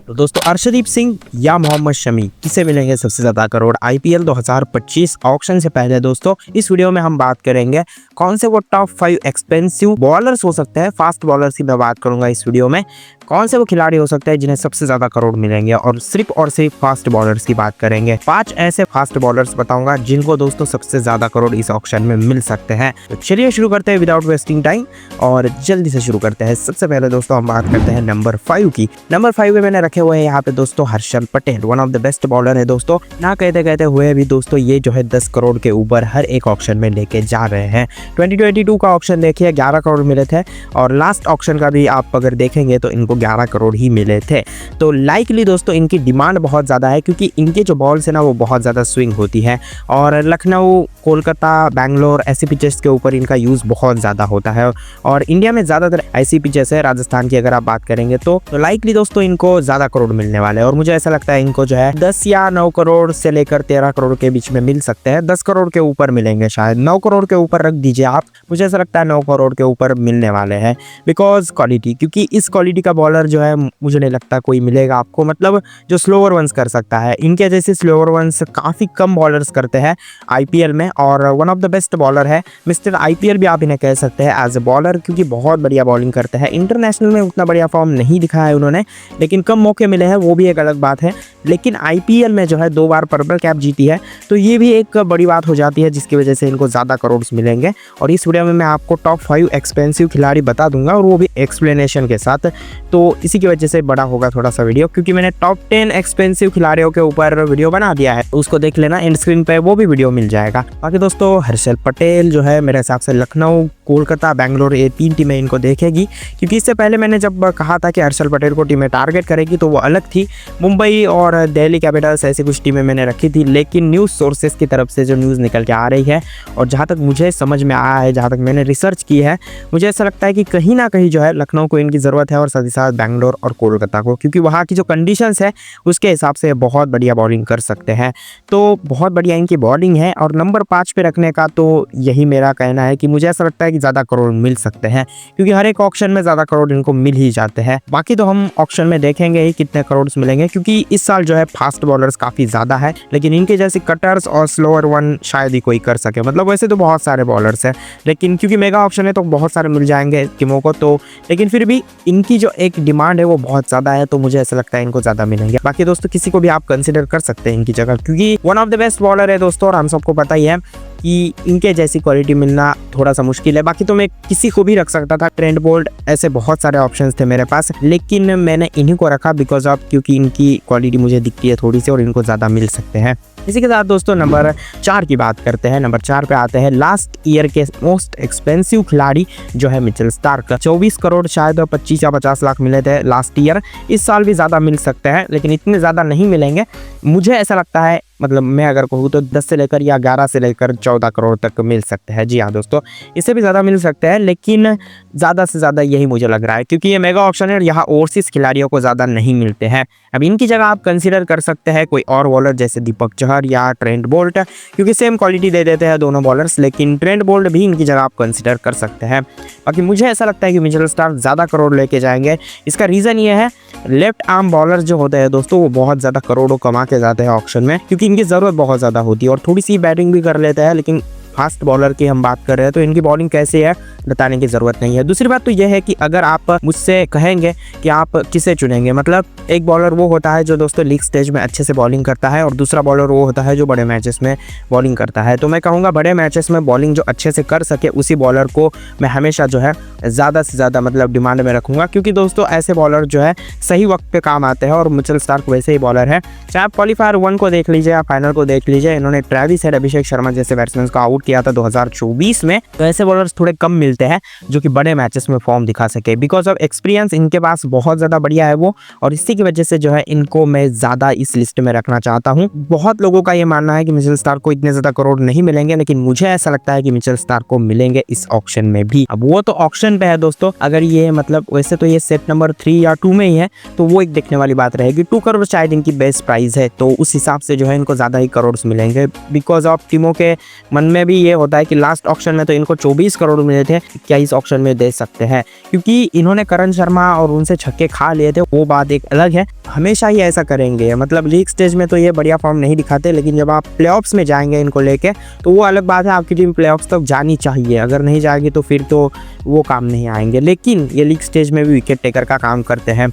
तो दोस्तों अर्शदीप सिंह या मोहम्मद शमी किसे मिलेंगे सबसे ज्यादा करोड़ आईपीएल 2025 ऑक्शन से पहले दोस्तों इस वीडियो में हम बात करेंगे कौन से वो टॉप 5 एक्सपेंसिव बॉलर्स हो सकते हैं। फास्ट बॉलर्स की मैं बात करूंगा इस वीडियो में। कौन से वो खिलाड़ी हो सकते हैं जिन्हें सबसे ज्यादा करोड़ मिलेंगे और सिर्फ फास्ट बॉलर्स की बात करेंगे। 5 ऐसे फास्ट बॉलर्स बताऊंगा जिनको दोस्तों सबसे ज्यादा करोड़ इस ऑक्शन में मिल सकते हैं। तो चलिए शुरू करते हैं विदाउट वेस्टिंग टाइम और जल्दी से शुरू करते हैं। सबसे पहले दोस्तों हम बात करते हैं नंबर 5 की। नंबर 5 में मैंने रखे हुए हैं यहाँ पे दोस्तों Harshal Patel, one of the best bowler है दोस्तों। ना कहते कहते हुए भी दोस्तों ये जो है 10 करोड़ के ऊपर हर एक ऑक्शन में लेके जा रहे हैं। 2022 का ऑक्शन देखिए 11 करोड़ मिले थे और लास्ट ऑक्शन का भी आप अगर देखेंगे तो इनको 11 करोड़ ही मिले थे। तो लाइकली दोस्तों इनकी डिमांड बहुत ज़्यादा है क्योंकि इनके जो बॉल्स है ना वो बहुत ज़्यादा स्विंग होती है और लखनऊ, कोलकाता, बैंगलोर ऐसी पिचेस के ऊपर इनका यूज़ बहुत ज़्यादा होता है और इंडिया में ज़्यादातर ऐसी पिचेस है। राजस्थान की अगर आप बात करेंगे तो लाइकली दोस्तों इनको ज़्यादा करोड़ मिलने वाले हैं और मुझे ऐसा लगता है इनको जो है 10 या 9 करोड़ से लेकर 13 करोड़ के बीच में मिल सकते हैं। 10 करोड़ के ऊपर मिलेंगे शायद, 9 करोड़ के ऊपर रख दीजिए आप। मुझे ऐसा लगता है 9 करोड़ के ऊपर मिलने वाले हैं बिकॉज क्वालिटी, क्योंकि इस क्वालिटी का बॉलर जो है मुझे नहीं लगता कोई मिलेगा आपको, मतलब जो स्लोअर वंस कर सकता है। इनके जैसे स्लोअर वंस काफ़ी कम बॉलर्स करते हैं आईपीएल में और one of the best bowler है। मिस्टर आईपीएल भी आप इन्हें कह सकते हैं एज ए बॉलर, क्योंकि बहुत बढ़िया बॉलिंग करते हैं। इंटरनेशनल में उतना बढ़िया फॉर्म नहीं दिखाया है उन्होंने, लेकिन कम मौके मिले हैं वो भी एक अलग बात है। लेकिन आईपीएल में जो है 2 बार पर्पल कैप जीती है तो ये भी एक बड़ी बात हो जाती है जिसकी वजह से इनको ज़्यादा करोड़ मिलेंगे। और इस वीडियो में मैं आपको टॉप 5 एक्सपेंसिव खिलाड़ी बता दूंगा और वो भी एक्सप्लेनेशन के साथ। तो इसी की वजह से बड़ा होगा थोड़ा सा वीडियो, क्योंकि मैंने टॉप 10 एक्सपेंसिव खिलाड़ियों के ऊपर वीडियो बना दिया है, उसको देख लेना, एंड स्क्रीन पे वो भी वीडियो मिल जाएगा। बाकी दोस्तों हर्षल पटेल जो है मेरे हिसाब से लखनऊ, कोलकाता, बैंगलोर ये 3 टीमें इनको देखेगी, क्योंकि इससे पहले मैंने जब कहा था कि हर्षल पटेल को टीमें टारगेट करेगी तो वो अलग थी। मुंबई और दिल्ली कैपिटल्स ऐसी कुछ टीमें मैंने रखी थी, लेकिन न्यूज़ सोर्सेज की तरफ से जो न्यूज़ निकल के आ रही है और जहाँ तक मुझे समझ में आया है, जहाँ तक मैंने रिसर्च की है, मुझे ऐसा लगता है कि कहीं ना कहीं जो है लखनऊ को इनकी ज़रूरत है और साथ ही साथ बैंगलोर और कोलकाता को, क्योंकि वहाँ की जो कंडीशंस है उसके हिसाब से बहुत बढ़िया बॉलिंग कर सकते हैं। तो बहुत बढ़िया इनकी बॉलिंग है और नंबर 5 पे रखने का तो यही मेरा कहना है कि मुझे ऐसा लगता है कि ज़्यादा करोड़ मिल सकते हैं, क्योंकि हर एक ऑक्शन में ज़्यादा करोड़ इनको मिल ही जाते हैं। बाकी तो हम ऑक्शन में देखेंगे ही कितने करोड़ मिलेंगे, क्योंकि इस साल जो है फास्ट बॉलर्स काफ़ी ज़्यादा है, लेकिन इनके जैसे कटर्स और स्लोअर वन शायद ही कोई कर सके। मतलब वैसे तो बहुत सारे बॉलर्स हैं, लेकिन क्योंकि मेगा ऑप्शन है तो बहुत सारे मिल जाएंगे टीमों को, तो लेकिन फिर भी इनकी जो एक डिमांड है वो बहुत ज़्यादा है, तो मुझे ऐसा लगता है इनको ज़्यादा मिलेंगे। बाकी दोस्तों किसी को भी आप कंसिडर कर सकते हैं इनकी जगह, क्योंकि one of the best bowler है दोस्तों और हम सबको पता ही है कि इनके जैसी क्वालिटी मिलना थोड़ा सा मुश्किल है। बाकी तो मैं किसी को भी रख सकता था, ट्रेंट बोल्ट, ऐसे बहुत सारे ऑप्शंस थे मेरे पास, लेकिन मैंने इन्हीं को रखा बिकॉज ऑफ क्योंकि इनकी क्वालिटी मुझे दिखती है थोड़ी सी और इनको ज़्यादा मिल सकते हैं। इसी के साथ दोस्तों नंबर 4 की बात करते हैं। नंबर 4 पे आते हैं लास्ट ईयर के मोस्ट एक्सपेंसिव खिलाड़ी जो है मिचेल स्टार्क। 24 करोड़ शायद 25 या 50 लाख मिले थे लास्ट ईयर। इस साल भी ज़्यादा मिल सकते हैं, लेकिन इतने ज़्यादा नहीं मिलेंगे। मुझे ऐसा लगता है, मतलब मैं अगर कहूँ तो 10 से लेकर या 11 से लेकर 14 करोड़ तक मिल सकते हैं। जी हाँ दोस्तों, इससे भी ज़्यादा मिल सकते हैं, लेकिन ज़्यादा से ज़्यादा यही मुझे लग रहा है, क्योंकि ये मेगा ऑप्शन है और यहाँ ओवरसीज खिलाड़ियों को ज़्यादा नहीं मिलते हैं। अब इनकी जगह आप कंसीडर कर सकते हैं कोई और बॉलर जैसे दीपक चहर या ट्रेंट बोल्ट, क्योंकि सेम क्वालिटी दे देते हैं दोनों बॉलर्स, लेकिन ट्रेंट बोल्ट भी इनकी जगह आप कंसीडर कर सकते हैं। बाकी मुझे ऐसा लगता है कि मिचेल स्टार्क ज़्यादा करोड़ लेके जाएंगे। इसका रीज़न ये है, लेफ्ट आर्म बॉलर जो होते हैं दोस्तों वो बहुत ज़्यादा करोड़ों कमा के जाते हैं ऑक्शन में, क्योंकि इनकी ज़रूरत बहुत ज़्यादा होती है और थोड़ी सी बैटिंग भी कर लेते हैं। लेकिन फास्ट बॉलर की हम बात कर रहे हैं तो इनकी बॉलिंग कैसी है बताने की ज़रूरत नहीं है। दूसरी बात तो यह है कि अगर आप मुझसे कहेंगे कि आप किसे चुनेंगे, मतलब एक बॉलर वो होता है जो दोस्तों लीग स्टेज में अच्छे से बॉलिंग करता है और दूसरा बॉलर वो होता है जो बड़े मैचेस में बॉलिंग करता है। तो मैं कहूँगा बड़े मैचेस में बॉलिंग जो अच्छे से कर सके उसी बॉलर को मैं हमेशा जो है ज़्यादा से ज़्यादा मतलब डिमांड में रखूँगा, क्योंकि दोस्तों ऐसे बॉलर जो है सही वक्त पे काम आते हैं और मिचेल स्टार्क वैसे ही बॉलर है। चाहे आप क्वालीफायर 1 को देख लीजिए या फाइनल को देख लीजिए, इन्होंने ट्रेविस हेड, अभिषेक शर्मा जैसे बैट्समैन को आउट किया था 2024 में। तो ऐसे बॉलर्स थोड़े कम मिलते हैं जो कि बड़े मैचेस में फॉर्म दिखा सके, बिकॉज ऑफ एक्सपीरियंस इनके पास बहुत ज़्यादा बढ़िया है वो, और इसी की वजह से जो है इनको मैं ज़्यादा इस लिस्ट में रखना चाहता हूँ। बहुत लोगों का ये मानना है कि मिचेल स्टार्क को इतने ज़्यादा करोड़ नहीं मिलेंगे, लेकिन मुझे ऐसा लगता है कि मिचेल स्टार्क को मिलेंगे इस ऑक्शन में भी। अब वो तो ऑक्शन पोजीशन पे है दोस्तों। अगर ये मतलब वैसे तो ये सेट नंबर 3 या 2 में ही है, तो वो एक देखने वाली बात रहेगी। 2 करोड़ शायद इनकी बेस्ट प्राइस है, तो उस हिसाब से जो है इनको ज़्यादा ही करोड़ मिलेंगे। बिकॉज ऑफ टीमों के मन में भी ये होता है कि लास्ट ऑक्शन में तो इनको 24 करोड़ मिले थे, क्या इस ऑक्शन में दे सकते हैं, क्योंकि इन्होंने करण शर्मा और उनसे छक्के खा लिए थे, वो बात एक अलग है। हमेशा ही ऐसा करेंगे, मतलब लीग स्टेज में तो ये बढ़िया फॉर्म नहीं दिखाते, लेकिन जब आप प्लेऑफ्स में जाएंगे इनको लेके तो वो अलग बात है। आपकी टीम प्लेऑफ्स तक जानी चाहिए, अगर नहीं जाएगी तो फिर तो वो काम नहीं आएंगे। लेकिन ये लीग स्टेज में भी विकेट टेकर का काम करते हैं।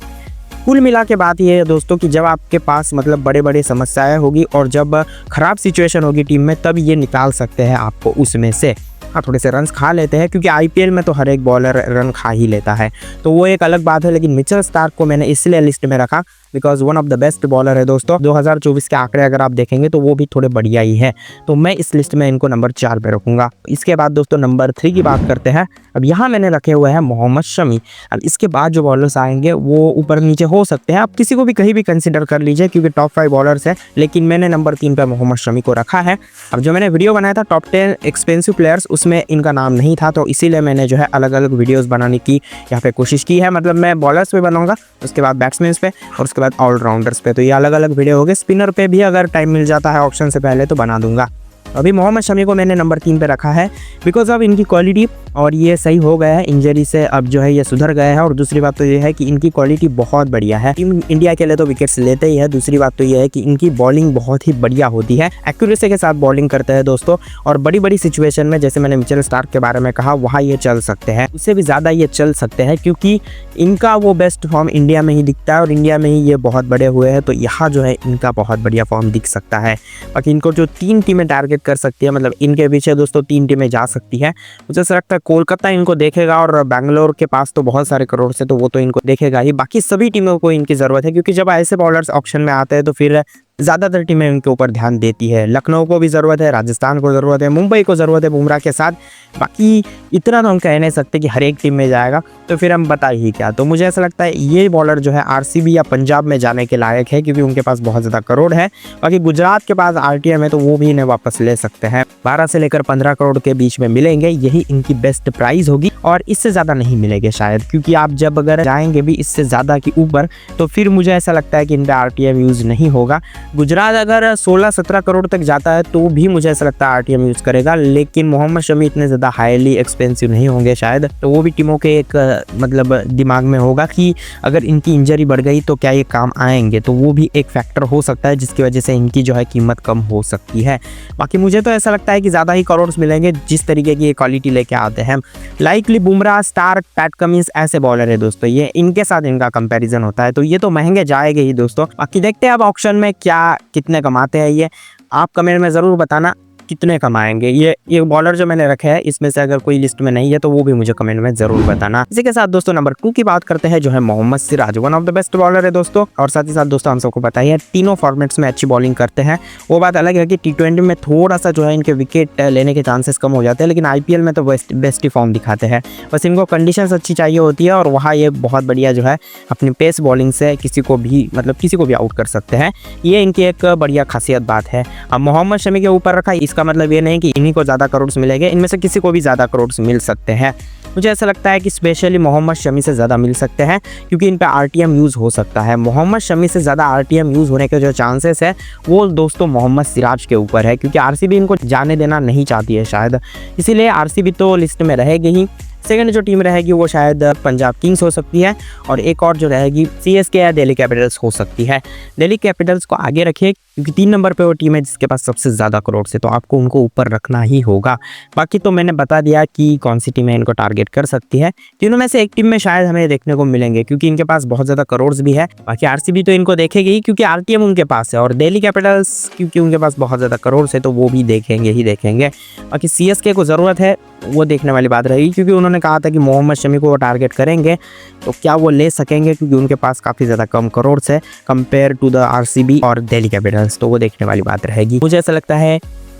कुल मिला के बात ये है दोस्तों कि जब आपके पास मतलब बड़े बड़े समस्याएं होगी और जब खराब सिचुएशन होगी टीम में, तब ये निकाल सकते हैं आपको उसमें से। हाँ, थोड़े से रन्स खा लेते हैं, क्योंकि आईपीएल में तो हर एक बॉलर रन खा ही लेता है, तो वो एक अलग बात है। लेकिन मिचेल स्टार्क को मैंने इसलिए लिस्ट में रखा because one of the best bowler है दोस्तों। 2024 के आंकड़े अगर आप देखेंगे तो वो भी थोड़े बढ़िया ही है, तो मैं इस लिस्ट में इनको नंबर 4 पे रखूंगा। इसके बाद दोस्तों नंबर 3 की बात करते हैं। अब यहाँ मैंने रखे हुए हैं मोहम्मद शमी। अब इसके बाद जो बॉलर्स आएंगे वो ऊपर नीचे हो सकते हैं, आप किसी को भी कहीं भी कंसिडर कर लीजिए, क्योंकि टॉप 5 बॉलर्स है, लेकिन मैंने नंबर 3 पे मोहम्मद शमी को रखा है। अब जो मैंने वीडियो बनाया था टॉप 10 एक्सपेंसिव प्लेयर्स, उसमें इनका नाम नहीं था, तो इसीलिए मैंने जो है अलग अलग वीडियोस बनाने की यहाँ पे कोशिश की है। मतलब मैं बॉलर्स पे बनाऊंगा, उसके बाद बैट्समैन पे और उसके बाद ऑलराउंडर्स पे, तो ये अलग अलग वीडियो हो गए। स्पिनर पे भी अगर टाइम मिल जाता है ऑप्शन से पहले तो बना दूंगा। अभी मोहम्मद शमी को मैंने नंबर 3 पे रखा है बिकॉज ऑफ इनकी क्वालिटी, और ये सही हो गया है इंजरी से, अब जो है ये सुधर गया है। और दूसरी बात तो ये है कि इनकी क्वालिटी बहुत बढ़िया है। टीम इंडिया के लिए तो विकेट्स लेते ही है। दूसरी बात तो ये है कि इनकी बॉलिंग बहुत ही बढ़िया होती है, एक्यूरेसी के साथ बॉलिंग करते हैं दोस्तों। और बड़ी बड़ी सिचुएशन में, जैसे मैंने मिचेल स्टार्क के बारे में कहा, वहाँ ये चल सकते हैं, उससे भी ज़्यादा ये चल सकते हैं, क्योंकि इनका वो बेस्ट फॉर्म इंडिया में ही दिखता है और इंडिया में ही ये बहुत बड़े हुए हैं, तो यहाँ जो है इनका बहुत बढ़िया फॉर्म दिख सकता है। बाकी इनको जो 3 टीमें टारगेट कर सकती है, मतलब इनके पीछे दोस्तों 3 टीमें जा सकती है। मुझे ऐसा लगता है कोलकाता इनको देखेगा, और बैंगलोर के पास तो बहुत सारे करोड़ से, तो वो तो इनको देखेगा ही। बाकी सभी टीमों को इनकी ज़रूरत है, क्योंकि जब ऐसे बॉलर्स ऑप्शन में आते हैं तो फिर ज़्यादातर टीमें इनके ऊपर ध्यान देती है। लखनऊ को भी ज़रूरत है, राजस्थान को ज़रूरत है, मुंबई को ज़रूरत है बुमराह के साथ। बाकी इतना तो हम कह नहीं सकते कि हर एक टीम में जाएगा, तो फिर हम बता ही क्या। तो मुझे ऐसा लगता है ये बॉलर जो है आरसीबी या पंजाब में जाने के लायक है, क्योंकि उनके पास बहुत ज़्यादा करोड़ है। बाकी गुजरात के पास आरटीएम है, तो वो भी इन्हें वापस ले सकते हैं। 12 से लेकर 15 करोड़ के बीच में मिलेंगे, यही इनकी बेस्ट प्राइस होगी, और इससे ज़्यादा नहीं मिलेंगे शायद, क्योंकि आप जब अगर जाएंगे भी इससे ज़्यादा के ऊपर, तो फिर मुझे ऐसा लगता है कि इन पर आरटीएम यूज़ नहीं होगा। गुजरात अगर 16-17 करोड़ तक जाता है तो भी मुझे ऐसा लगता है आरटीएम यूज़ करेगा, लेकिन मोहम्मद शमी इतने ज़्यादा हाईली एक्सपेंसिव नहीं होंगे शायद। तो वो भी टीमों के एक मतलब दिमाग में होगा कि अगर इनकी इंजरी बढ़ गई तो क्या ये काम आएंगे, तो वो भी एक फैक्टर हो सकता है जिसकी वजह से इनकी जो है कीमत कम हो सकती है। बाकी मुझे तो ऐसा लगता है कि ज़्यादा ही करोड़ मिलेंगे जिस तरीके की ये क्वालिटी लेके आते हैं। Likely Bumrah, Starc, Pat Cummins ऐसे बॉलर है दोस्तों, ये इनके साथ इनका कंपैरिजन होता है, तो ये तो महंगे जाएंगे ही दोस्तों। बाकी देखते हैं अब ऑक्शन में क्या कितने कमाते हैं ये, आप कमेंट में ज़रूर बताना कितने कमाएंगे। ये बॉलर जो मैंने रखे हैं इसमें से अगर कोई लिस्ट में नहीं है तो वो भी मुझे कमेंट में जरूर बताना। इसी के साथ दोस्तों नंबर 2 की बात करते हैं, जो है Mohammed Siraj, one of the best bowler है दोस्तों। और साथ ही साथ दोस्तों हम सबको पता ही है तीनों फॉर्मेट्स में अच्छी बॉलिंग करते हैं। वो बात अलग है कि T20 में थोड़ा सा जो है इनके विकेट लेने के चांसेस कम हो जाते हैं, लेकिन IPL में तो बेस्ट ही फॉर्म दिखाते हैं। बस इनको कंडीशंस अच्छी चाहिए होती है, और वहाँ ये बहुत बढ़िया जो है अपनी पेस बॉलिंग से किसी को भी आउट कर सकते हैं। ये इनकी एक बढ़िया खासियत बात है। अब मोहम्मद शमी के ऊपर रखा, इसका मतलब ये नहीं कि इन्हीं को ज़्यादा करोड़ मिलेंगे, इनमें से किसी को भी ज़्यादा करोड़ मिल सकते हैं। मुझे ऐसा लगता है कि स्पेशली मोहम्मद शमी से ज़्यादा मिल सकते हैं, क्योंकि इन पे आरटीएम यूज़ हो सकता है। मोहम्मद शमी से ज़्यादा आरटीएम यूज़ होने के जो चांसेस है वो दोस्तों मोहम्मद सिराज के ऊपर है, क्योंकि आरसीबी इनको जाने देना नहीं चाहती है शायद, इसीलिए आरसीबी तो लिस्ट में रहेगी ही। सेकंड जो टीम रहेगी वो शायद पंजाब किंग्स हो सकती है, और एक और जो रहेगी सीएसके या दिल्ली कैपिटल्स हो सकती है। दिल्ली कैपिटल्स को आगे रखिए, क्योंकि 3 नंबर पे वो टीम है जिसके पास सबसे ज़्यादा करोड़ से, तो आपको उनको ऊपर रखना ही होगा। बाकी तो मैंने बता दिया कि कौन सी टीमें इनको टारगेट कर सकती है। तीनों में से एक टीम में शायद हमें देखने को मिलेंगे, क्योंकि इनके पास बहुत ज़्यादा करोड़ भी है। बाकी आरसीबी तो इनको देखेगी ही, क्योंकि आरटीएम उनके पास है, और दिल्ली कैपिटल्स क्योंकि उनके पास बहुत ज़्यादा करोड़ से, तो वो भी देखेंगे ही देखेंगे। बाकी सीएसके को ज़रूरत है, वो देखने वाली बात रहेगी, क्योंकि उन्होंने कहा था कि मोहम्मद शमी को वो टारगेट करेंगे, तो क्या वो ले सकेंगे, क्योंकि उनके पास काफ़ी ज़्यादा कम करोड़ है कंपेयर टू द आरसीबी और दिल्ली कैपिटल्स, तो वो देखने वाली बात रहेगी। मुझे ऐसा लगता है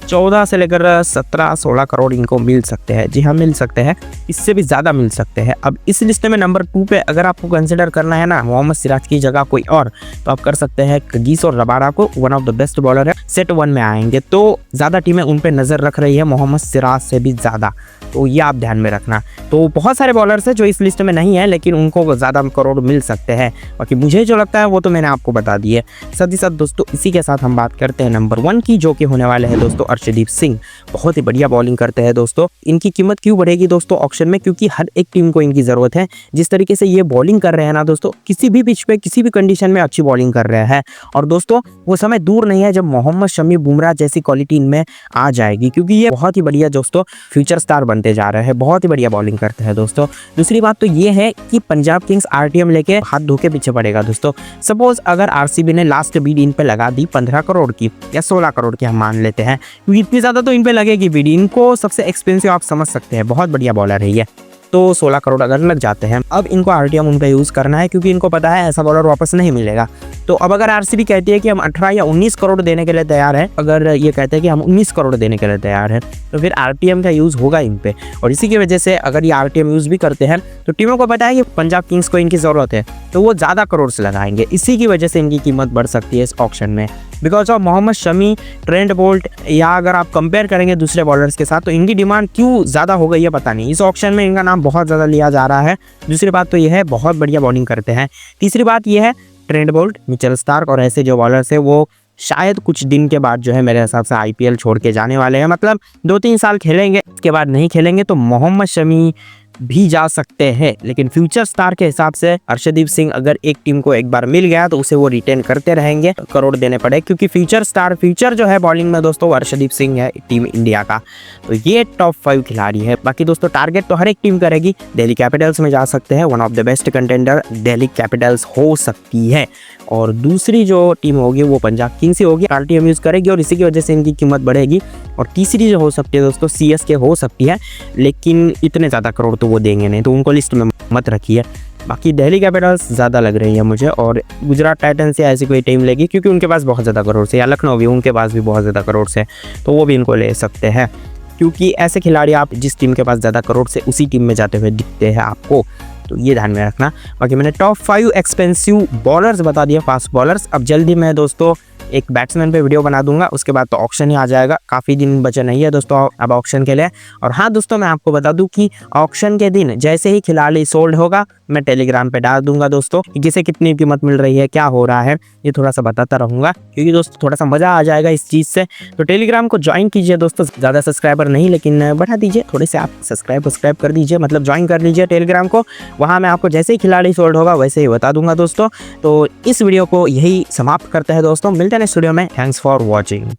14 से लेकर 17-16 करोड़ इनको मिल सकते हैं। जी हाँ, मिल सकते हैं, इससे भी ज़्यादा मिल सकते हैं। अब इस लिस्ट में नंबर 2 पे अगर आपको कंसिडर करना है ना मोहम्मद सिराज की जगह कोई और, तो आप कर सकते हैं कगिसो रबाडा को। One of the best bowler है, सेट 1 में आएंगे, तो ज़्यादा टीमें उन पे नज़र रख रही है मोहम्मद सिराज से भी ज़्यादा, तो ये आप ध्यान में रखना। तो बहुत सारे बॉलर्स हैं जो इस लिस्ट में नहीं है, लेकिन उनको ज़्यादा करोड़ मिल सकते हैं। बाकी मुझे जो लगता है वो तो मैंने आपको बता दी है। साथ ही साथ दोस्तों इसी के साथ हम बात करते हैं नंबर 1 की, जो कि होने वाले हैं दोस्तों अर्शदीप सिंह। बहुत ही बढ़िया बॉलिंग करते हैं दोस्तों। इनकी कीमत क्यों बढ़ेगी दोस्तों ऑक्शन में? क्योंकि हर एक टीम को इनकी ज़रूरत है। जिस तरीके से ये बॉलिंग कर रहे हैं ना दोस्तों, किसी भी पिच पे किसी भी कंडीशन में अच्छी बॉलिंग कर रहे हैं। और दोस्तों वो समय दूर नहीं है जब मोहम्मद शमी, बुमराह जैसी क्वालिटी इनमें आ जाएगी, क्योंकि ये बहुत ही बढ़िया दोस्तों फ्यूचर स्टार बनते जा रहे हैं। बहुत ही बढ़िया बॉलिंग करते हैं दोस्तों। दूसरी बात तो ये है कि पंजाब किंग्स आरटीएम लेके हाथ धो के पीछे पड़ेगा दोस्तों। सपोज अगर आरसीबी ने लास्ट बीड इन पे लगा दी 15 करोड़ की या 16 करोड़ की, हम मान लेते हैं, क्योंकि इतनी ज़्यादा तो इन पे लगेगी बीड। इनको सबसे एक्सपेंसिव आप समझ सकते हैं, बहुत बढ़िया बॉलर है ये। तो 16 करोड़ अगर लग जाते हैं, अब इनको आरटीएम उन पे यूज़ करना है, क्योंकि इनको पता है ऐसा बॉलर वापस नहीं मिलेगा। तो अब अगर आरसीबी कहती है कि हम 18 या 19 करोड़ देने के लिए तैयार हैं, अगर ये कहते हैं कि हम 19 करोड़ देने के लिए तैयार हैं, तो फिर आरटीएम का यूज़ होगा इन पे। और इसी की वजह से अगर ये आरटीएम यूज़ भी करते हैं तो टीमों को पता है कि पंजाब किंग्स को इनकी ज़रूरत है, तो वो ज़्यादा करोड़ से लगाएंगे। इसी की वजह से इनकी कीमत बढ़ सकती है इस ऑक्शन में। Because of Mohammed Shami, Trent Boult, या अगर आप कंपेयर करेंगे दूसरे बॉलर्स के साथ, तो इनकी डिमांड क्यों ज़्यादा हो गई है पता नहीं। इस ऑक्शन में इनका नाम बहुत ज़्यादा लिया जा रहा है। दूसरी बात तो यह है बहुत बढ़िया बॉलिंग करते हैं। तीसरी बात यह है ट्रेंट बोल्ट, मिचेल स्टार्क और ऐसे जो बॉलर्स है वो शायद कुछ दिन के बाद जो है मेरे हिसाब से आईपीएल छोड़ के जाने वाले हैं। मतलब 2-3 साल खेलेंगे, उसके बाद नहीं खेलेंगे। तो मोहम्मद शमी भी जा सकते हैं, लेकिन फ्यूचर स्टार के हिसाब से अर्शदीप सिंह अगर एक टीम को एक बार मिल गया तो उसे वो रिटेन करते रहेंगे, करोड़ देने पड़े, क्योंकि फ्यूचर जो है बॉलिंग में दोस्तों अर्शदीप सिंह है टीम इंडिया का। तो ये टॉप 5 खिलाड़ी है। बाकी दोस्तों टारगेट तो हर एक टीम करेगी। दिल्ली कैपिटल्स में जा सकते हैं, one of the best contender Delhi Capitals हो सकती है। और दूसरी जो टीम होगी वो पंजाब किंग्स ही होगी, आरटीएम यूज़ करेगी और इसी की वजह से इनकी कीमत बढ़ेगी। और तीसरी जो हो सकती है दोस्तों सीएसके हो सकती है, लेकिन इतने ज़्यादा करोड़ तो वो देंगे नहीं, तो उनको लिस्ट में मत रखिए। बाकी दिल्ली कैपिटल्स ज़्यादा लग रही है मुझे, और गुजरात टाइटंस या ऐसी कोई टीम लेगी, क्योंकि उनके पास बहुत ज़्यादा करोड़ से, या लखनऊ भी, उनके पास भी बहुत ज़्यादा करोड़ से, तो वो भी इनको ले सकते हैं। क्योंकि ऐसे खिलाड़ी आप जिस टीम के पास ज़्यादा करोड़ से उसी टीम में जाते हुए दिखते हैं आपको, तो ये ध्यान में रखना। बाकी मैंने टॉप 5 एक्सपेंसिव बॉलर्स बता दिए, फास्ट बॉलर्स। अब जल्दी मैं दोस्तों एक बैट्समैन पे वीडियो बना दूंगा, उसके बाद तो ऑक्शन ही आ जाएगा। काफ़ी दिन बचे नहीं है दोस्तों अब ऑक्शन के लिए। और हाँ दोस्तों, मैं आपको बता दूं कि ऑक्शन के दिन जैसे ही खिलाड़ी सोल्ड होगा, मैं टेलीग्राम पे डाल दूंगा दोस्तों कि किसे कितनी कीमत मिल रही है, क्या हो रहा है, ये थोड़ा सा बताता रहूँगा, क्योंकि दोस्तों थोड़ा सा मज़ा आ जाएगा इस चीज़ से। तो टेलीग्राम को ज्वाइन कीजिए दोस्तों, ज़्यादा सब्सक्राइबर नहीं, लेकिन बढ़ा दीजिए थोड़े से, आप सब्सक्राइब कर दीजिए, मतलब ज्वाइन कर लीजिए टेलीग्राम को। वहाँ मैं आपको जैसे ही खिलाड़ी सोल्ड होगा वैसे ही बता दूंगा दोस्तों। तो इस वीडियो को यही समाप्त करते हैं दोस्तों, मिलते हैं नेक्स्ट वीडियो में। Thanks for watching.